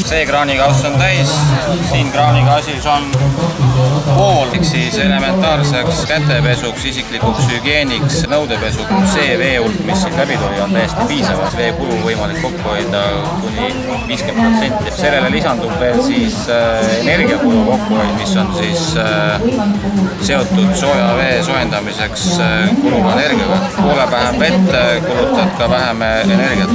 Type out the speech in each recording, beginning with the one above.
See kraanikauss on täis, siin kraanikausis on pool, siis elementaarseks kätepesuks, isiklikuks hügieeniks, nõudepesuks. See vee hulk, mis siin läbi tuli, on täiesti piisav. Vee kulu võimalik kokku hoida kuni 50%. Sellele lisandub veel siis energiakulu kokkuhoid, mis on siis seotud sooja vee soojendamiseks kuluva energiaga. Poole vähem vett, kulutad ka vähem energiat.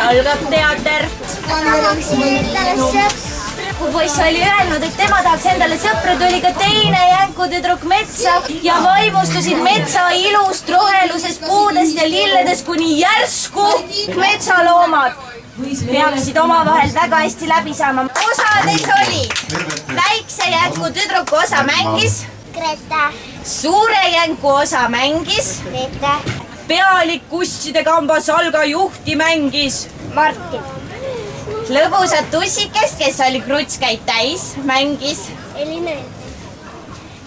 Algab teater. Kui poiss oli öelnud, et tema tahaks endale sõpra, tuli ka teine jänkutüdruk metsa ja vaimustusid metsa ilust, rohelusest, puudest ja lilledest, kuni järsku metsaloomad peaksid omavahel väga hästi läbi saama. Osades olid väikse jänku tüdruku osa mängis Greta, suure jänku osa mängis Greta, pealik kusside kamba salga juhti mängis Martin, lõbusat tussikest, kes oli krutskäid täis, mängis Elina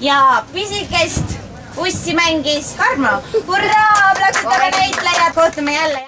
ja pisikest ussi mängis Karmo. Hurraa, plaksutame näitlejad, kohtume jälle.